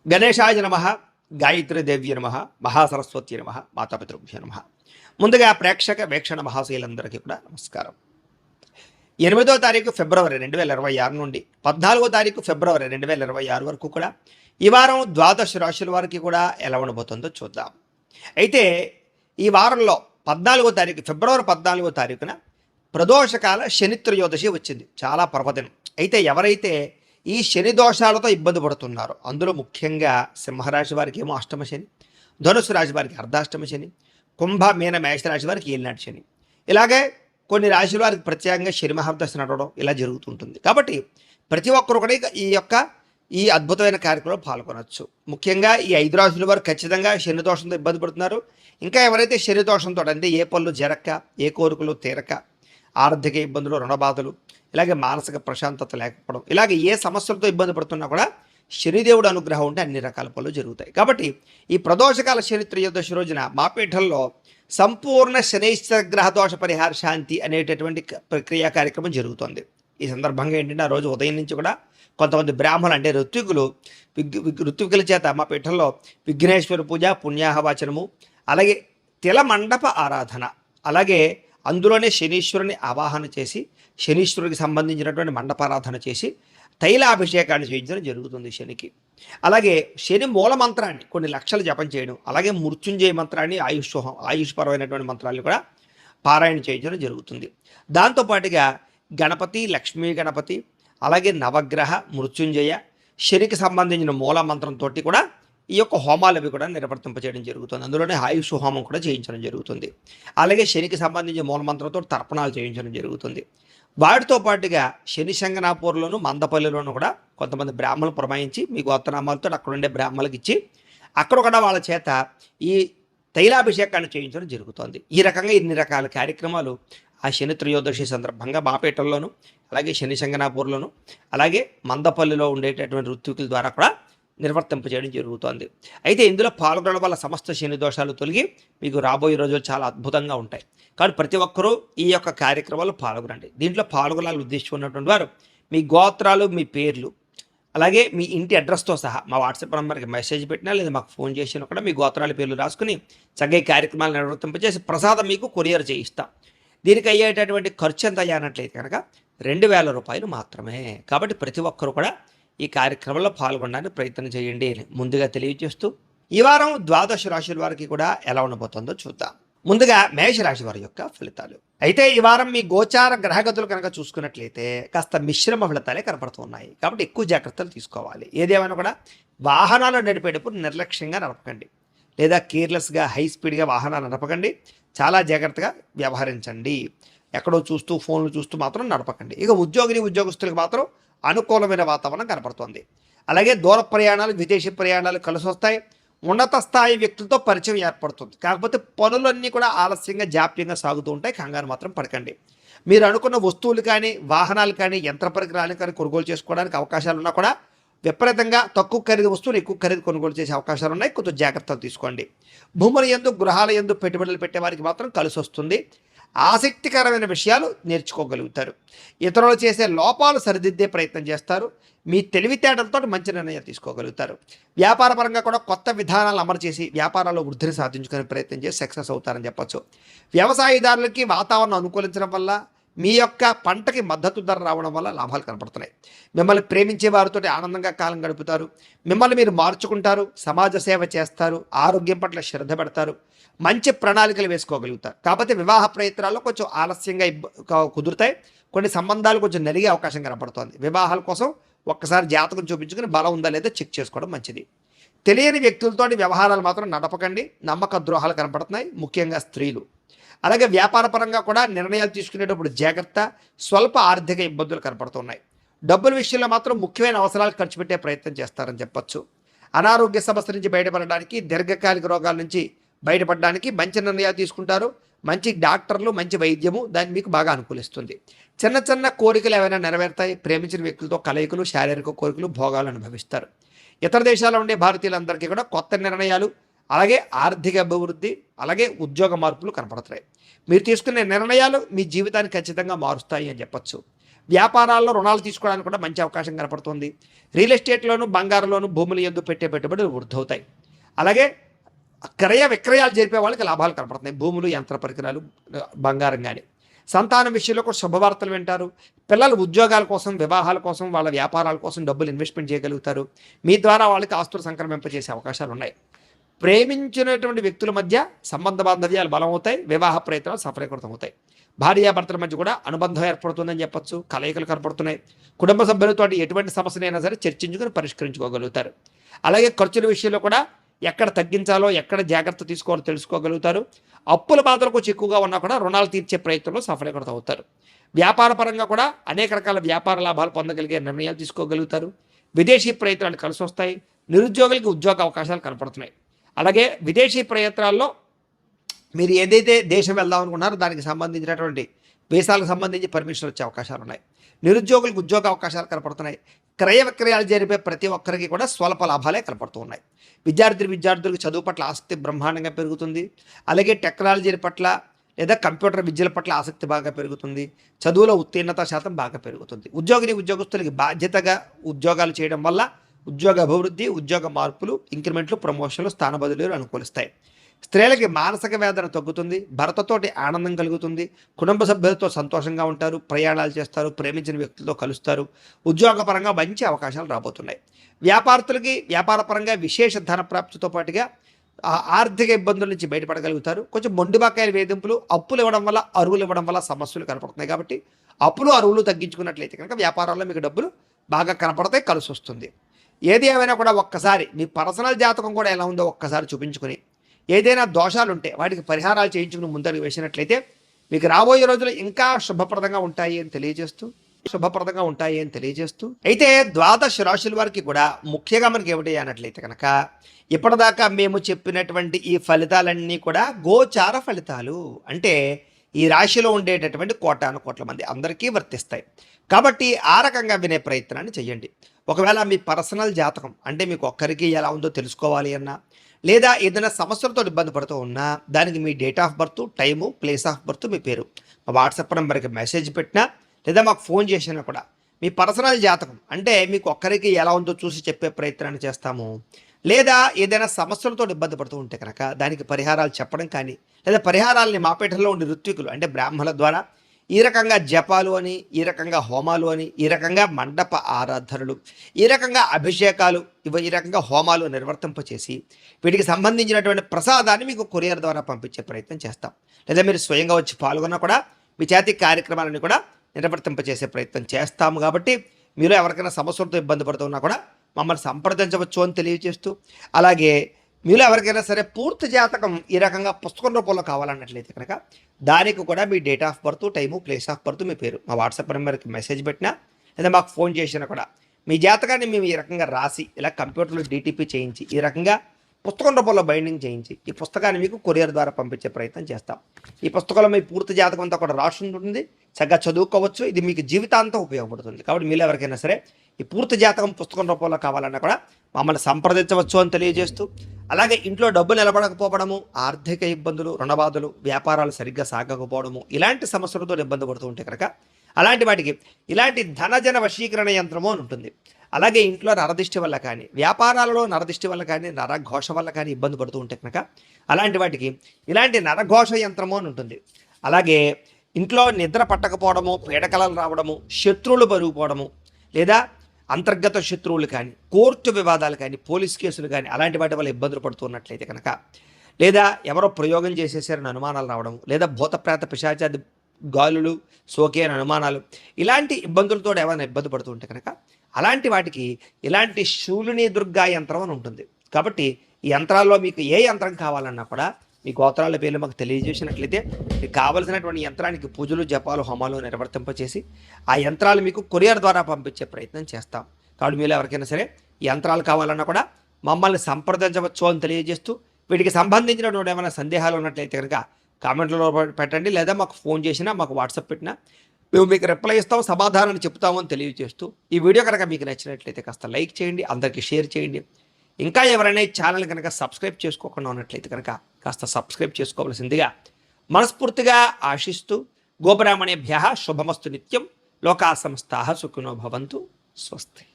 గణేశాయ నమ, గాయత్రీదేవ్య నమ, మహాసరస్వతి నమ, మాతాపితృభ్య నమ. ముందుగా ప్రేక్షక వీక్షణ మహాశీలందరికీ కూడా నమస్కారం. 8వ తారీఖు ఫిబ్రవరి 2026 నుండి 14వ తారీఖు ఫిబ్రవరి 2026 వరకు కూడా ఈ వారం ద్వాదశ రాశుల వారికి కూడా ఎలా ఉండబోతుందో చూద్దాం. అయితే ఈ వారంలో 14వ తారీఖు ఫిబ్రవరి 14వ తారీఖున ప్రదోషకాల శని త్రయోదశి వచ్చింది. చాలా పర్వదినం. అయితే ఎవరైతే ఈ శని దోషాలతో ఇబ్బంది పడుతున్నారు, అందులో ముఖ్యంగా సింహరాశి వారికి ఏమో అష్టమ శని, ధనుసు రాశి వారికి అర్ధాష్టమ శని, కుంభ మీన మేషరాశి వారికి ఏలినాటి శని, ఇలాగే కొన్ని రాశుల వారికి ప్రత్యేకంగా శని మహాదశ నడవడం ఇలా జరుగుతుంటుంది. కాబట్టి ప్రతి ఒక్కరు కూడా ఈ అద్భుతమైన కార్యక్రమంలో పాల్గొనవచ్చు. ముఖ్యంగా ఈ 5 రాశుల వారు ఖచ్చితంగా శని దోషంతో ఇబ్బంది పడుతున్నారు. ఇంకా ఎవరైతే శని దోషంతో అంటే ఏ పనులు జరక్క, ఏ కోరికలు తీరక, ఆర్థిక ఇబ్బందులు, రుణబాధలు, ఇలాగే మానసిక ప్రశాంతత లేకపోవడం, ఇలాగే ఏ సమస్యలతో ఇబ్బంది పడుతున్నా కూడా శనిదేవుడు అనుగ్రహం ఉంటే అన్ని రకాల పనులు జరుగుతాయి. కాబట్టి ఈ ప్రదోషకాల శని త్రయోదశి రోజున మా పీఠంలో సంపూర్ణ శనైశ్వర గ్రహ దోష పరిహార శాంతి అనేటటువంటి ప్రక్రియ కార్యక్రమం జరుగుతుంది. ఈ సందర్భంగా ఏంటంటే ఆ రోజు ఉదయం నుంచి కూడా కొంతమంది బ్రాహ్మణులు అంటే ఋత్వికుల చేత మా పీఠంలో విఘ్నేశ్వర పూజ, పుణ్యాహవాచనము, అలాగే తిల మండప ఆరాధన, అలాగే అందులోనే శనీశ్వరుని ఆవాహన చేసి శనీశ్వరుడికి సంబంధించినటువంటి మండపారాధన చేసి తైలాభిషేకాన్ని చేయించడం జరుగుతుంది శనికి. అలాగే శని మూల మంత్రాన్ని కొన్ని లక్షలు జపం చేయడం, అలాగే మృత్యుంజయ మంత్రాన్ని ఆయుష్పరమైనటువంటి మంత్రాన్ని కూడా పారాయణ చేయించడం జరుగుతుంది. దాంతోపాటుగా గణపతి, లక్ష్మీ గణపతి, అలాగే నవగ్రహ, మృత్యుంజయ, శనికి సంబంధించిన మూల మంత్రంతో కూడా ఈ యొక్క హోమాలు అవి కూడా నిర్వర్తింపచేయడం జరుగుతుంది. అందులోనే ఆయుష్ హోమం కూడా చేయించడం జరుగుతుంది. అలాగే శనికి సంబంధించిన మూలమంత్రంతో తర్పణాలు చేయించడం జరుగుతుంది. వాటితో పాటుగా శని శంగనాపూర్లోను, మందపల్లిలోను కూడా కొంతమంది బ్రాహ్మణులు పురమాయించి మీ గోత్రనామాలతో అక్కడ ఉండే బ్రాహ్మణులకు ఇచ్చి అక్కడ కూడా వాళ్ళ చేత ఈ తైలాభిషేకాన్ని చేయించడం జరుగుతుంది. ఈ రకంగా ఇన్ని రకాల కార్యక్రమాలు ఆ శని త్రయోదశి సందర్భంగా బాపేటల్లోను, అలాగే శని శంగనాపూర్లోను, అలాగే మందపల్లిలో ఉండేటటువంటి ఋత్వికుల ద్వారా కూడా నిర్వర్తింపజేయడం జరుగుతుంది. అయితే ఇందులో పాల్గొనడం వల్ల సమస్త శని దోషాలు తొలగి మీకు రాబోయే రోజులు చాలా అద్భుతంగా ఉంటాయి. కాబట్టి ప్రతి ఒక్కరూ ఈ యొక్క కార్యక్రమాలు పాల్గొనండి. దీంట్లో పాల్గొనాలని ఉద్దేశం ఉన్నటువంటి వారు మీ గోత్రాలు, మీ పేర్లు, అలాగే మీ ఇంటి అడ్రస్తో సహా మా వాట్సాప్ నెంబర్కి మెసేజ్ పెట్టినా లేదా మాకు ఫోన్ చేసినా కూడా మీ గోత్రాల పేర్లు రాసుకుని చక్కగా కార్యక్రమాలు నిర్వర్తింపజేసి ప్రసాదం మీకు కొరియర్ చేయిస్తాం. దీనికి అయ్యేటటువంటి ఖర్చు ఎంత అయ్యానట్లయితే కనుక 2000 రూపాయలు మాత్రమే. కాబట్టి ప్రతి ఒక్కరు కూడా ఈ కార్యక్రమంలో పాల్గొనడానికి ప్రయత్నం చేయండి ముందుగా తెలియజేస్తూ ఈ వారం ద్వాదశ రాశుల వారికి కూడా ఎలా ఉండబోతుందో చూద్దాం. ముందుగా మేషరాశి వారి యొక్క ఫలితాలు. అయితే ఈ వారం మీ గోచార గ్రహగతులు కనుక చూసుకున్నట్లయితే కాస్త మిశ్రమ ఫలితాలే కనపడుతున్నాయి. కాబట్టి ఎక్కువ జాగ్రత్తలు తీసుకోవాలి. ఏదేమైనా కూడా వాహనాలు నడిపేటప్పుడు నిర్లక్ష్యంగా నడపకండి, లేదా కేర్లెస్గా హై స్పీడ్గా వాహనాలు నడపకండి. చాలా జాగ్రత్తగా వ్యవహరించండి. ఎక్కడో చూస్తూ ఫోన్లు చూస్తూ మాత్రం నడపకండి. ఇక ఉద్యోగస్తులకు మాత్రం అనుకూలమైన వాతావరణం కనపడుతోంది. అలాగే దూర ప్రయాణాలు, విదేశీ ప్రయాణాలు కలిసి వస్తాయి. ఉన్నత స్థాయి వ్యక్తులతో పరిచయం ఏర్పడుతుంది. కాకపోతే పనులన్నీ కూడా ఆలస్యంగా, జాప్యంగా సాగుతూ ఉంటాయి. కంగారు మాత్రం పడకండి. మీరు అనుకున్న వస్తువులు కానీ, వాహనాలు కానీ, యంత్ర పరికరాలు కానీ కొనుగోలు చేసుకోవడానికి అవకాశాలు ఉన్నా కూడా విపరీతంగా తక్కువ ఖరీదు వస్తువులు ఎక్కువ ఖరీదు కొనుగోలు చేసే అవకాశాలు ఉన్నాయి. కొంచెం జాగ్రత్తలు తీసుకోండి. భూముల యందు, గృహాల యందు పెట్టుబడులు పెట్టే వారికి మాత్రం కలిసి వస్తుంది. ఆసక్తికరమైన విషయాలు నేర్చుకోగలుగుతారు. ఇతరులు చేసే లోపాలు సరిదిద్దే ప్రయత్నం చేస్తారు. మీ తెలివితేటలతో మంచి నిర్ణయాలు తీసుకోగలుగుతారు. వ్యాపారపరంగా కూడా కొత్త విధానాలు అమలు చేసి వ్యాపారాల్లో వృద్ధిని సాధించుకునే ప్రయత్నం చేసి సక్సెస్ అవుతారని చెప్పచ్చు. వ్యవసాయదారులకి వాతావరణం అనుకూలించడం వల్ల, మీ యొక్క పంటకి మద్దతు ధర రావడం వల్ల లాభాలు కనపడుతున్నాయి. మిమ్మల్ని ప్రేమించే వారితో ఆనందంగా కాలం గడుపుతారు. మిమ్మల్ని మీరు మార్చుకుంటారు. సమాజ సేవ చేస్తారు. ఆరోగ్యం పట్ల శ్రద్ధ పెడతారు. మంచి ప్రణాళికలు వేసుకోగలుగుతారు. కాకపోతే వివాహ ప్రయత్నాల్లో కొంచెం ఆలస్యంగా కుదురుతాయి. కొన్ని సంబంధాలు కొంచెం నలిగే అవకాశం కనపడుతోంది. వివాహాల కోసం ఒక్కసారి జాతకం చూపించుకుని బలం ఉందా లేదా చెక్ చేసుకోవడం మంచిది. తెలియని వ్యక్తులతో వ్యవహారాలు మాత్రం నడపకండి. నమ్మక ద్రోహాలు కనపడుతున్నాయి, ముఖ్యంగా స్త్రీలు. అలాగే వ్యాపారపరంగా కూడా నిర్ణయాలు తీసుకునేటప్పుడు జాగ్రత్త. స్వల్ప ఆర్థిక ఇబ్బందులు కనపడుతున్నాయి. డబ్బుల విషయంలో మాత్రం ముఖ్యమైన అవసరాలు ఖర్చు పెట్టే ప్రయత్నం చేస్తారని చెప్పచ్చు. అనారోగ్య సమస్య నుంచి బయటపడడానికి, దీర్ఘకాలిక రోగాల నుంచి బయటపడడానికి మంచి నిర్ణయాలు తీసుకుంటారు. మంచి డాక్టర్లు, మంచి వైద్యము దాన్ని మీకు బాగా అనుకూలిస్తుంది. చిన్న చిన్న కోరికలు ఏవైనా నెరవేరుతాయి. ప్రేమించిన వ్యక్తులతో కలయికలు, శారీరక కోరికలు, భోగాలు అనుభవిస్తారు. ఇతర దేశాల్లో ఉండే భారతీయులందరికీ కూడా కొత్త నిర్ణయాలు, అలాగే ఆర్థిక అభివృద్ధి, అలాగే ఉద్యోగ మార్పులు కనపడుతున్నాయి. మీరు తీసుకునే నిర్ణయాలు మీ జీవితాన్ని ఖచ్చితంగా మారుస్తాయి అని చెప్పచ్చు. వ్యాపారాల్లో రుణాలు తీసుకోవడానికి కూడా మంచి అవకాశం కనపడుతుంది. రియల్ ఎస్టేట్లోను, బంగారంలోను భూములు యందు పెట్టే పెట్టుబడులు వృద్ధవుతాయి. అలాగే క్రయ విక్రయాలు జరిపే వాళ్ళకి లాభాలు కనపడుతున్నాయి. భూములు, యంత్ర పరికరాలు, బంగారం కానీ. సంతానం విషయంలో కూడా శుభవార్తలు వింటారు. పిల్లలు ఉద్యోగాల కోసం, వివాహాల కోసం, వాళ్ళ వ్యాపారాల కోసం డబ్బులు ఇన్వెస్ట్మెంట్ చేయగలుగుతారు. మీ ద్వారా వాళ్ళకి ఆస్తులు సంక్రమింపజేసే అవకాశాలు ఉన్నాయి. ప్రేమించినటువంటి వ్యక్తుల మధ్య సంబంధ బాంధవ్యాలు బలమవుతాయి. వివాహ ప్రయత్నాలు సఫలీకృతం అవుతాయి. భార్యాభర్తల మధ్య కూడా అనుబంధం ఏర్పడుతుందని చెప్పొచ్చు. కలయికలు కనపడుతున్నాయి. కుటుంబ సభ్యులతో ఎటువంటి సమస్యనైనా సరే చర్చించుకొని పరిష్కరించుకోగలుగుతారు. అలాగే ఖర్చుల విషయంలో కూడా ఎక్కడ తగ్గించాలో, ఎక్కడ జాగ్రత్త తీసుకోవాలో తెలుసుకోగలుగుతారు. అప్పుల బాధలు కొంచెం ఎక్కువగా ఉన్నా కూడా రుణాలు తీర్చే ప్రయత్నంలో సఫలీకృతం అవుతారు. వ్యాపార పరంగా కూడా అనేక రకాల వ్యాపార లాభాలు పొందగలిగే నిర్ణయాలు తీసుకోగలుగుతారు. విదేశీ ప్రయత్నాలు కలిసి వస్తాయి. నిరుద్యోగులకి ఉద్యోగ అవకాశాలు కనపడుతున్నాయి. అలాగే విదేశీ ప్రయత్నాల్లో మీరు ఏదైతే దేశం వెళ్దాం అనుకున్నారో దానికి సంబంధించినటువంటి వీసాలకు సంబంధించి పర్మిషన్ వచ్చే అవకాశాలు ఉన్నాయి. నిరుద్యోగులకు ఉద్యోగ అవకాశాలు కనపడుతున్నాయి. క్రయ విక్రయాలు జరిపే ప్రతి ఒక్కరికి కూడా స్వల్ప లాభాలే కనపడుతూ ఉన్నాయి. విద్యార్థులకు చదువు పట్ల ఆసక్తి బ్రహ్మాండంగా పెరుగుతుంది. అలాగే టెక్నాలజీ పట్ల లేదా కంప్యూటర్ విద్యల పట్ల ఆసక్తి బాగా పెరుగుతుంది. చదువులో ఉత్తీర్ణత శాతం బాగా పెరుగుతుంది. ఉద్యోగస్తులకి బాధ్యతగా ఉద్యోగాలు చేయడం వల్ల ఉద్యోగ అభివృద్ధి, ఉద్యోగ మార్పులు, ఇంక్రిమెంట్లు, ప్రమోషన్లు, స్థాన బదిలీలు అనుకూలిస్తాయి. స్త్రీలకి మానసిక వేదన తగ్గుతుంది. భర్తతోటి ఆనందం కలుగుతుంది. కుటుంబ సభ్యులతో సంతోషంగా ఉంటారు. ప్రయాణాలు చేస్తారు. ప్రేమించిన వ్యక్తులతో కలుస్తారు. ఉద్యోగపరంగా మంచి అవకాశాలు రాబోతున్నాయి. వ్యాపారస్తులకి వ్యాపారపరంగా విశేష ధన ప్రాప్తితో పాటుగా ఆర్థిక ఇబ్బందుల నుంచి బయటపడగలుగుతారు. కొంచెం మొండిబాకాయల వేధింపులు, అప్పులు ఇవ్వడం వల్ల, అరువులు ఇవ్వడం వల్ల సమస్యలు కనపడుతున్నాయి. కాబట్టి అప్పులు, అరువులు తగ్గించుకున్నట్లయితే కనుక వ్యాపారాల్లో మీకు డబ్బులు బాగా కనపడతాయి, కలిసి వస్తుంది. ఏది ఏమైనా కూడా ఒక్కసారి మీ పర్సనల్ జాతకం కూడా ఎలా ఉందో ఒక్కసారి చూపించుకొని ఏదైనా దోషాలు ఉంటే వాటికి పరిహారాలు చేయించుకుని ముందడుగు వేసినట్లయితే మీకు రాబోయే రోజులు ఇంకా శుభప్రదంగా ఉంటాయి అని తెలియజేస్తూ అయితే ద్వాదశ రాశుల వారికి కూడా ముఖ్యంగా మనకి ఏమిటి అన్నట్లయితే కనుక ఇప్పటిదాకా మేము చెప్పినటువంటి ఈ ఫలితాలన్నీ కూడా గోచార ఫలితాలు. అంటే ఈ రాశిలో ఉండేటటువంటి కోటాను మంది అందరికీ వర్తిస్తాయి. కాబట్టి ఆ రకంగా వినే ప్రయత్నాన్ని చేయండి. ఒకవేళ మీ పర్సనల్ జాతకం అంటే మీకు ఒక్కరికి ఎలా ఉందో తెలుసుకోవాలి అన్నా, లేదా ఏదైనా సమస్యలతో ఇబ్బంది పడుతూ ఉన్నా దానికి మీ date of birth, time, place of birth, మీ పేరు మా వాట్సాప్ నెంబర్కి మెసేజ్ పెట్టినా లేదా మాకు ఫోన్ చేసినా కూడా మీ పర్సనల్ జాతకం అంటే మీకు ఒక్కరికి ఎలా ఉందో చూసి చెప్పే ప్రయత్నాన్ని చేస్తాము. లేదా ఏదైనా సమస్యలతో ఇబ్బంది పడుతూ ఉంటే కనుక దానికి పరిహారాలు చెప్పడం కానీ, లేదా పరిహారాలని మాపేటలో ఉండే ఋత్వికులు అంటే బ్రాహ్మణుల ద్వారా ఈ రకంగా జపాలు అని, ఈ రకంగా హోమాలు అని, ఈ రకంగా మండప ఆరాధనలు, ఈ రకంగా అభిషేకాలు, ఈ రకంగా హోమాలు నిర్వర్తింపచేసి వీటికి సంబంధించినటువంటి ప్రసాదాన్ని మీకు కొరియర్ ద్వారా పంపించే ప్రయత్నం చేస్తాం. లేదా మీరు స్వయంగా వచ్చి పాల్గొన్నా కూడా మీ చేతి కార్యక్రమాలను కూడా నిర్వర్తింపచేసే ప్రయత్నం చేస్తాము. కాబట్టి మీరు ఎవరికైనా సమస్యలతో ఇబ్బంది పడుతున్నా కూడా మమ్మల్ని సంప్రదించవచ్చు అని తెలియజేస్తూ, అలాగే మీలో ఎవరికైనా సరే పూర్తి జాతకం ఈ రకంగా పుస్తకం రూపంలో కావాలన్నట్లయితే కనుక దానికి కూడా మీ date of birth, time, place of birth, మీ పేరు మా వాట్సాప్ నెంబర్కి మెసేజ్ పెట్టినా లేదా మాకు ఫోన్ చేసినా కూడా మీ జాతకాన్ని మేము ఈ రకంగా రాసి ఇలా కంప్యూటర్లో డీటీపీ చేయించి ఈ రకంగా పుస్తకం రూపంలో బైండింగ్ చేయించి ఈ పుస్తకాన్ని మీకు కొరియర్ ద్వారా పంపించే ప్రయత్నం చేస్తాం. ఈ పుస్తకంలో మీ పూర్తి జాతకం అంతా కూడా రాసి ఉంటుంది. చక్కగా చదువుకోవచ్చు. ఇది మీకు జీవితాంతం ఉపయోగపడుతుంది. కాబట్టి మీరు ఎవరికైనా సరే ఈ పూర్తి జాతకం పుస్తకం రూపంలో కావాలన్నా కూడా మమ్మల్ని సంప్రదించవచ్చు అని తెలియజేస్తూ, అలాగే ఇంట్లో డబ్బు నిలబడకపోవడము, ఆర్థిక ఇబ్బందులు, రుణబాధలు, వ్యాపారాలు సరిగ్గా సాగకపోవడము, ఇలాంటి సమస్యలతో ఇబ్బంది పడుతూ ఉంటే కనుక అలాంటి వాటికి ఇలాంటి ధనజన వశీకరణ యంత్రము అని ఉంటుంది. అలాగే ఇంట్లో నరదిష్టి వల్ల కానీ, వ్యాపారాలలో నరదిష్టి వల్ల కానీ, నరఘోష వల్ల కానీ ఇబ్బంది పడుతూ ఉంటే కనుక అలాంటి వాటికి ఇలాంటి నరఘోష యంత్రము అని ఉంటుంది. అలాగే ఇంట్లో నిద్ర పట్టకపోవడము, పీడకలలు రావడము, శత్రువులు పెరిగిపోవడము, లేదా అంతర్గత శత్రువులు కానీ, కోర్టు వివాదాలు కానీ, పోలీస్ కేసులు కానీ అలాంటి వాటి వల్ల ఇబ్బందులు పడుతున్నట్లయితే కనుక, లేదా ఎవరో ప్రయోగం చేసేసారని అనుమానాలు రావడం, లేదా భూతప్రేత పిశాచాది గాలులు సోకే అని అనుమానాలు, ఇలాంటి ఇబ్బందులతో ఏమైనా ఇబ్బంది పడుతూ ఉంటే కనుక అలాంటి వాటికి ఇలాంటి శూలిని దుర్గా యంత్రం అని ఉంటుంది. కాబట్టి ఈ యంత్రాల్లో మీకు ఏ యంత్రం కావాలన్నా కూడా మీ గోత్రాల పేర్లు మాకు తెలియజేసినట్లయితే మీకు కావలసినటువంటి యంత్రానికి పూజలు, జపాలు, హోమాలు నిర్వర్తింపచేసి ఆ యంత్రాలు మీకు కొరియర్ ద్వారా పంపించే ప్రయత్నం చేస్తాం. కాబట్టి మీరు ఎవరికైనా సరే ఈ యంత్రాలు కావాలన్నా కూడా మమ్మల్ని సంప్రదించవచ్చు అని తెలియజేస్తూ, వీటికి సంబంధించినటువంటి ఏమైనా సందేహాలు ఉన్నట్లయితే కనుక కామెంట్లలో పెట్టండి, లేదా మాకు ఫోన్ చేసినా మాకు వాట్సాప్ పెట్టినా మేము మీకు రిప్లై ఇస్తాం, సమాధానాన్ని చెప్తామని తెలియజేస్తూ, ఈ వీడియో కనుక మీకు నచ్చినట్లయితే కాస్త లైక్ చేయండి, అందరికీ షేర్ చేయండి. ఇంకా ఎవరైనా ఈ ఛానల్ కనుక సబ్స్క్రైబ్ చేసుకోకుండా ఉన్నట్లయితే కనుక కాస్త సబ్స్క్రైబ్ చేసుకోవాల్సిందిగా మనస్ఫూర్తిగా ఆశిస్తూ, గోబ్రాహ్మణేభ్యః శుభమస్తు నిత్యం. లోకా సమస్తాః సుఖినో భవంతు. స్వస్తి.